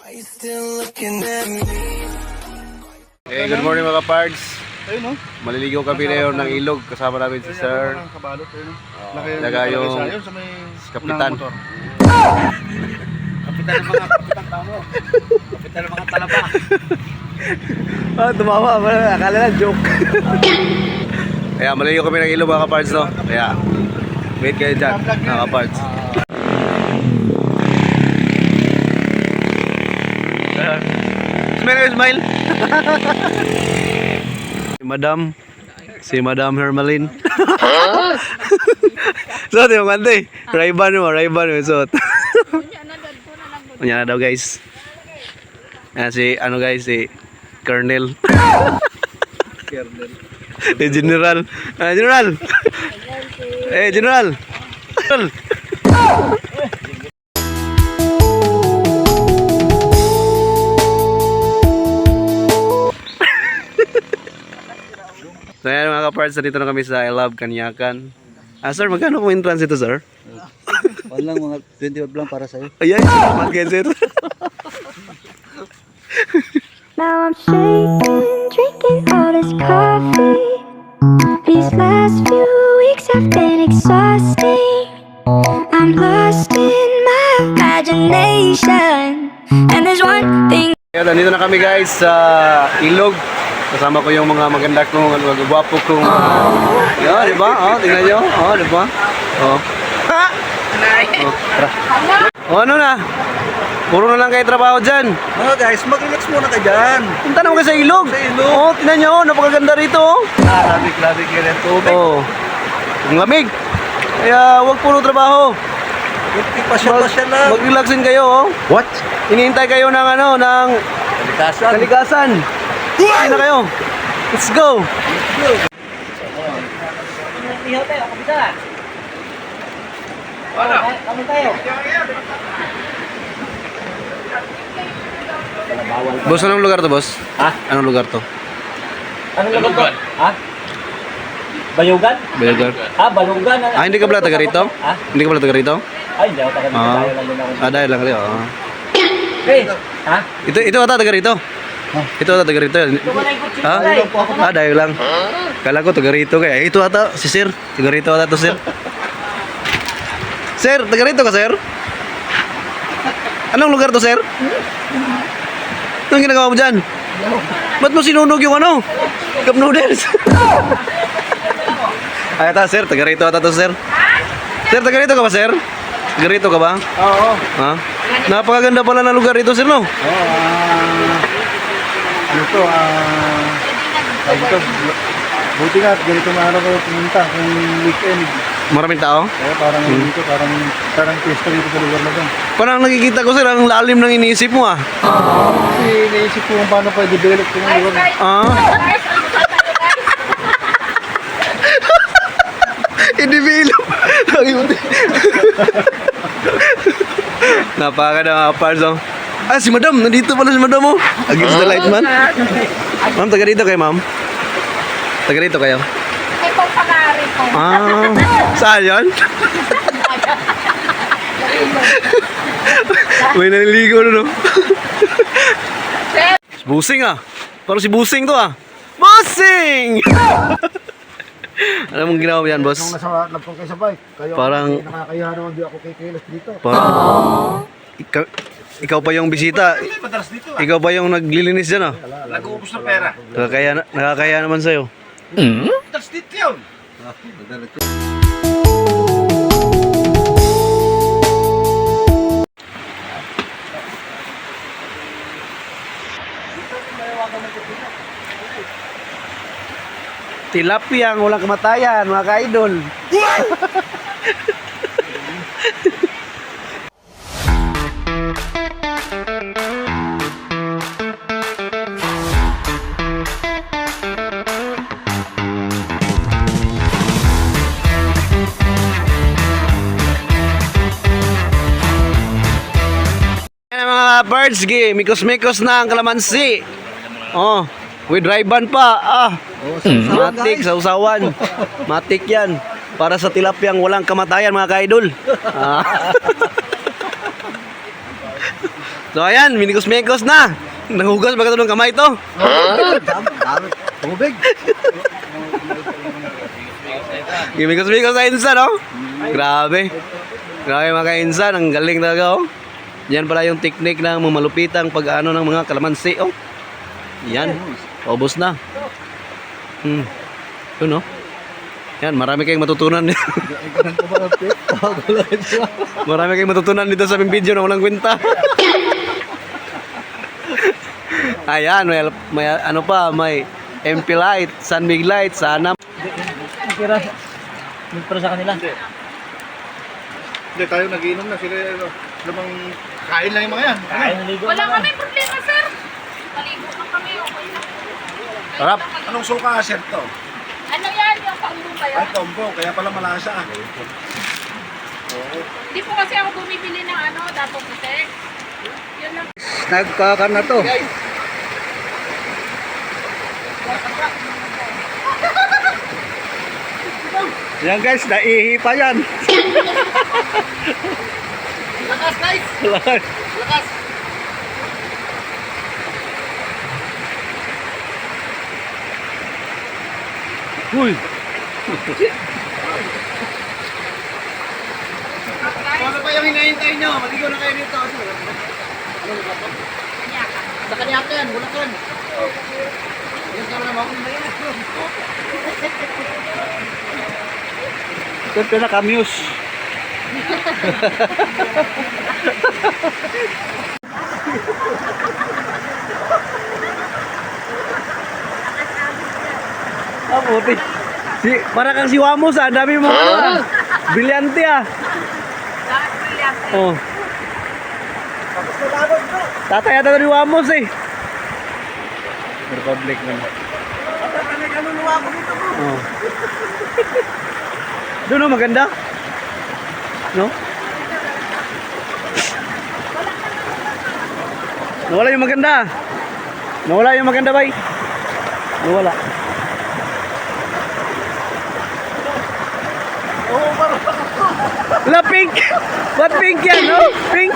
Hey, good morning mga pards. Ayun, no? Maliligo kami ngayon ng ilog. Kasama namin si Sir. Kabalot, ayun. Laga yung sa may kapitan. motor. Kapitan ng mga kapitan tamo. Kapitan ng mga talaba. Tumawa. Akala lang joke. Kaya maliligo kami ng ilog mga pards, no? Kaya wait kayo dyan mga pards. Smile. Si Madam Hermalyn. Suot yung kante. Ray-Ban mo suot. Kunya na daw guys. Ayan si Colonel. General. General. So ayan mga kaparts, dito na kami sa I Love Kanyakan. Sir, magkano po entrance ito, sir? Walang mga 20 lang para sa'yo. Ayan, sir. Sir. Now I'm shaking, drinking all this coffee. These last few weeks have been exhausting. I'm lost in my imagination. And there's one thing. Ayan, nandito na kami guys sa ilog. Kasama ko yung mga maganda kong, mga gwapo kong... Yan, di ba? Tingnan nyo. Di ba? Ano na? Puro na lang kayo trabaho dyan. Guys, mag-relax muna ka dyan. Punta naman kayo sa ilog. Tingnan nyo. Napakaganda rito. Grabe ka rin tubig. Ang lamig. Kaya huwag puro trabaho. Pasya lang. Mag-relaxin kayo. What? Hinihintay kayo ng kalikasan. Hindi na kayo. Let's go. Ihaw tayo, kapitan. Kami tayo. Boss, anong lugar to, boss? Ha? Anong lugar to? Anong lugar to? Ha? Bayugan? Bayagar. Balugan. Hindi ka pala taga rito? Ha? Hindi ka pala taga rito? Ay, hindi ako taga dito. Tayo lang din ako. Dahil lang kayo. Hey! Ha? Ito ata taga rito. Ito ata taga rito. Dahil lang. Kala ko taga rito kaya. Ito ata si Sir. Taga rito ata to, Sir. Sir, taga rito ka, Sir? Anong lugar to, Sir? Anong ginagawa mo dyan? Ba't mo sinunog yung cup noodles? Ay, ata, Sir. Taga rito ata to, Sir. Sir, taga rito ka ba, Sir? Taga rito ka ba? Oo. Ha? Napakaganda pala ng lugar ito, Sir, no? Buti nga, ganito na araw ko pumunta kung weekend. Maraming tao? Kaya parang dito, parang pista dito sa lugar na doon. Parang nakikita ko, Sir, ang lalim ng iniisip mo, ah. Kasi naisip ko kung paano pa i-develop yung lugar. I-develop. Napakaganda mga pars, oh. Si Madam. Nandito pala si Madam, oh. Against the light, man. Ma'am, taga dito kayo, ma'am? Taga dito kayo? Ay, pagpagari ko. Saan yun? May naliligo na, no? Si Busing, ah. Parang si Busing to, ah. Busing! Ano mong ginawa mo yan, boss? Nung nasa lapang kayo sa bike, kayo Parang- nakakaya naman di ako kikilos dito. Parang... Ikaw pa yung bisita. Ikaw pa yung naglilinis dyan, ah. Nag-uubos ng pera. Nakakaya naman sa'yo. That's dito yun. Tilapia ang walang kamatayan, mga ka-idol. Ayan mga birds, mikos-mikos na ang kalamansi. With Ray-Ban pa. Matik sa usawan. Matik yan. Para sa tilapiyang walang kamatayan mga ka-idol. So ayan, minikos-mikos na. Nahugas ba ka ng kamay to? Dami. Tubig. Gimikos-mikos sa insan, no? Grabe. Grabe mga kainsan, ang galing talaga, oh. Yan pala yung technique ng malupitang pag-ano ng mga kalamansi, oh. Yan, ubos na. Yun, no? Yan, marami kayong matutunan. Marami kayong matutunan dito sa aming video na walang kwenta. Ayan, may ano pa, may MP light, sunbig light, sana. Kira. Para sa kanila. Hindi, tayo nagiinom na. Sila, bang kain lang yung mga yan. Kain na ligo. Wala kami problema, sir. Maligo lang kami, okay lang. Sarap. Anong suka, sir, to? Ano yan, yung paumbong kayo? Ay, tombo. Kaya pala malasa. Hindi po kasi ako bumibili ng ano, dapo putek. Yun lang. Nagkakan na to. Yan guys, naihi pa yan. Lakas, guys! Lakas. Lakas! Uy. Ano ba yung hinahintay nyo? Maligo na kayo dito. Sa kanya yan, Bulacan. Yan ka naman akong mayan. Ito pinaka-muse. Ah, puti. Para kang si Wamos, ah. Dami mo ano, ah. Brilyante, ah. Oh. Tatay ata ni Wamos, eh. Republic naman. Oh. Doon, no, maganda. No? Nawala yung maganda. Nawala yung maganda, bay. Nawala. Wala, pink. What pink yan, no? Pink.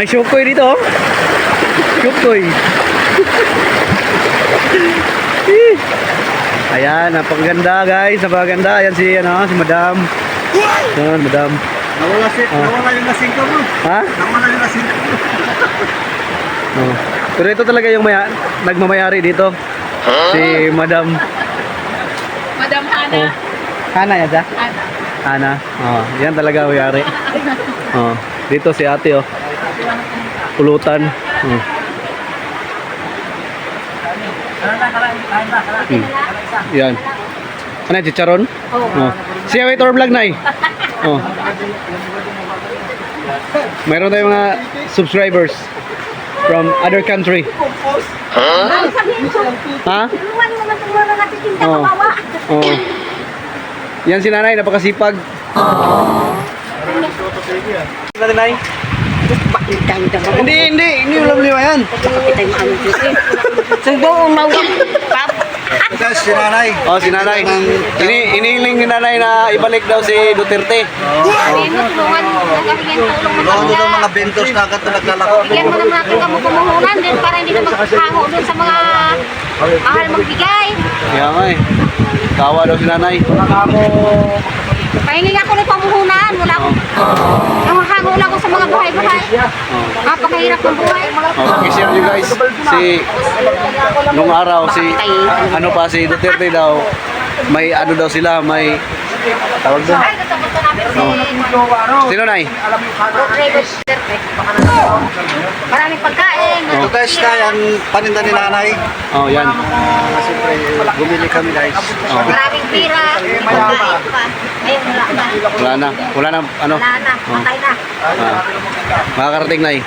May shukoy dito, oh. Shukoy. Ayan, napakaganda guys, napakaganda. Ayan si, ano, si Madam. Ayan, Madam. Nawala yung lasing ko mo. Ha? Nawala yung lasing ko. Oh. Pero ito talaga yung nagmamayari dito. Si Madam. Madam Hana. Oh. Hana yan siya? Hana. Hana. Oh, yan talaga mayari. Oh, dito si ate, oh. Pulutan. Oh. Yan. Ano yan, chicharon? Oh. Siya, wait, or vlog na eh. Oh. Mayroon tayong mga subscribers from other country. Ha? Oh. Oh. Yan si nanay, napakasipag. Nanay? Hindi ulam lima yan. Ito si nanay. Oh, si nanay. Inihiling ni nanay na ibalik daw si Duterte. Tulungan mo daw mga vendors na naglalako. Bigyan mo naman natin kamo-kumuhunan din para hindi na magkakango doon sa mga mahal magbigay. Kaya nga eh. Kawa daw si nanay. Pahingi ako ng pamuhunan. Wala akong nakakango lang ako sa mga bahay-bahay. Napakahirap ng buhay. Oh, i-share nyo guys. Nung araw si Duterte daw, may ano daw sila, may Tawag doon. Ay, gusto namin si Sino na Rodrigo Duterte. Maraming pagkain. Ito guys na yung paninda ni nanay. Oh, yan. Siyempre, bumili kami guys. Oh. Maraming pira. Pagkain pa. Ngayon wala na. Wala na. Wala na, ano? Wala na. Patay na. Ah. Makakarating na eh.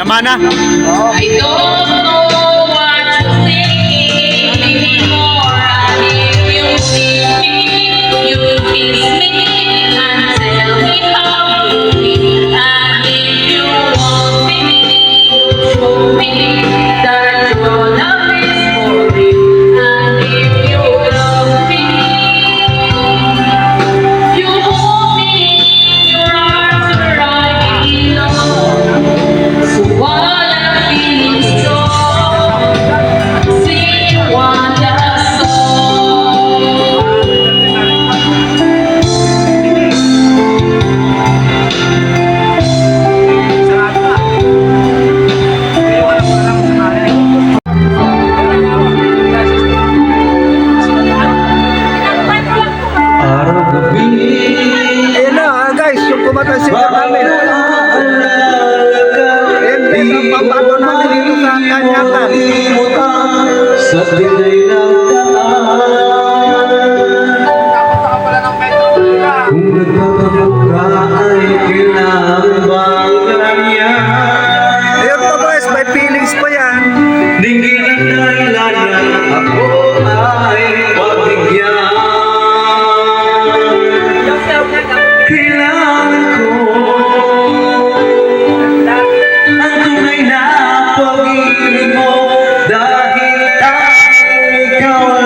Namana? I don't know what you're thinking anymore. And if you see me, you kiss me and tell me how you feel. And if you want me, you show me that your love is for real. And if you love me, you hold me in your arms where I belong. So while I'm feeling strong, sing one last song. Ayun na guys, yung pumatay sila namin. Ayun, yung papato namin dito sa kanyatan. Sa pinay ng kung nagpapamuka ay kinabang ganyan. Ayun pa guys, may feelings pa yan. Dinggin ang dahilanan, ako ay pagbigyan. Kailangan ko ang tunay na pag-ibig mo dahil ikaw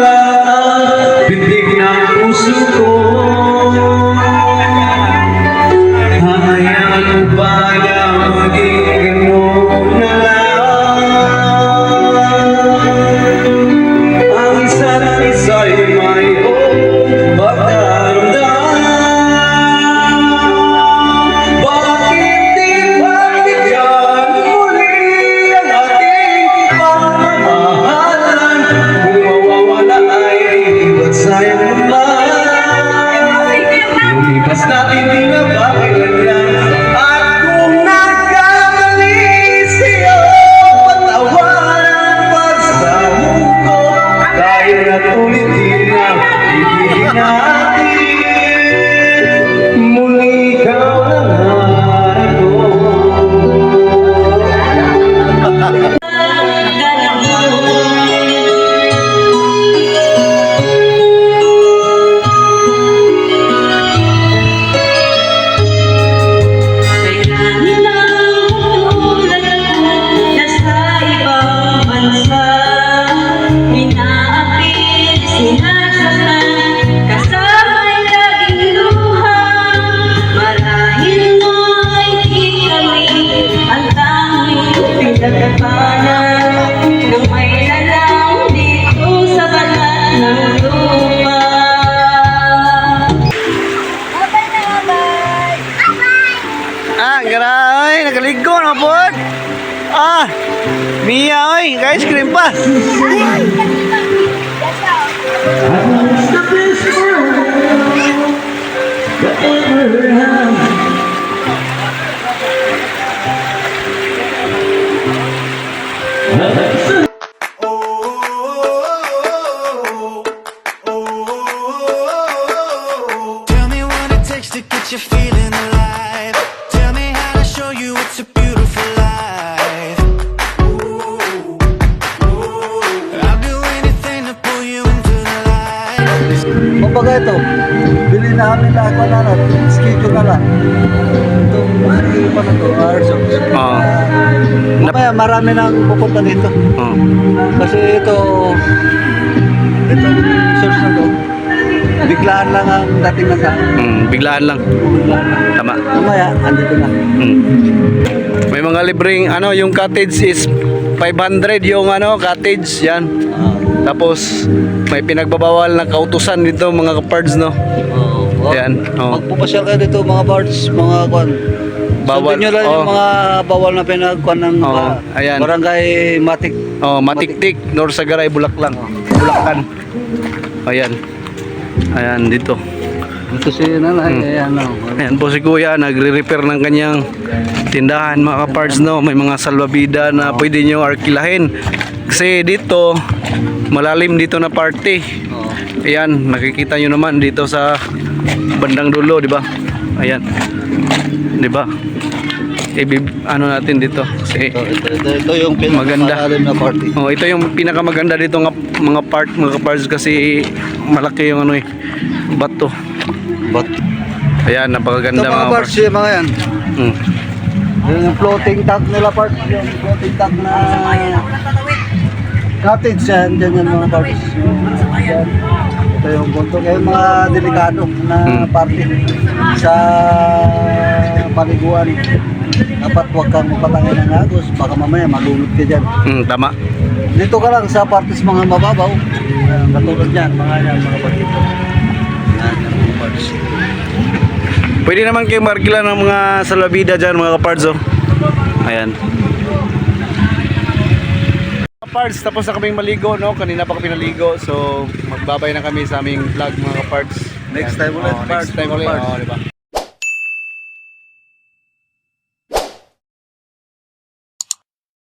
pa. Tell me what it takes to get you feeling alive. Tell me how to show you it's a beautiful life. I'll do anything to pull you into the light. Kumbaga ito, bili namin na ako na schedule na lang. Ito, ano pa na ito, Arso. Oo. Mamaya marami nang pupunta dito. Oh. Kasi ito source na to. Biglaan lang ang dating na sa Biglaan lang. biglaan lang. Tama. Mamaya, andito na. May mga libreng ano, yung cottage is 500 yung ano, cottage yan. Tapos may pinagbabawal na kautusan dito mga kapards, no. Yan, oh. Magpupasyal kayo dito mga birds, mga kwan. Bawal. Sundin nyo lang yung Oh. mga bawal na pinagkwan ng Oh, ayan. barangay Matik. Oh, Matiktik, Norsagaray, Bulaklang. Bulacan. Ayan. Ayan dito. Ito si nanay, ayan o. Ayan po si Kuya, nagre-repair ng kanyang tindahan mga kapards, no. May mga salvavida na pwede nyo arkilahin. Kasi dito, malalim dito na party. Ayan, nakikita nyo naman dito sa bandang dulo, di ba? Ayan. Di ba? Ano natin dito kasi Ito yung maganda. pinakamalalim na party. oh, ito yung pinakamaganda dito ng mga parts kasi malaki yung ano bato. But, Ayan, ito napakaganda mga mga parts, parts. yung mga yan. Mm. Yung floating tank nila parts. Yung floating tank na cottage yan. Dyan yan mga parts. Yan. Ito yung punto. Yung mga delikado na party sa paliguan. Dapat huwag kang mapatangin ng agos. Baka mamaya malulog ka dyan. Tama. Dito ka lang sa parties mga mababaw. Katulad yan. Mga party. Yan, mga parties. Pwede naman kayo markila ng mga salvavida dyan mga kapards, oh. Ayan. Kapards, tapos na kaming maligo, no? Kanina pa kami naligo. So, magbabay na kami sa aming vlog mga kapards. Next time ulit, Next time ulit. Kapards. Oh, diba?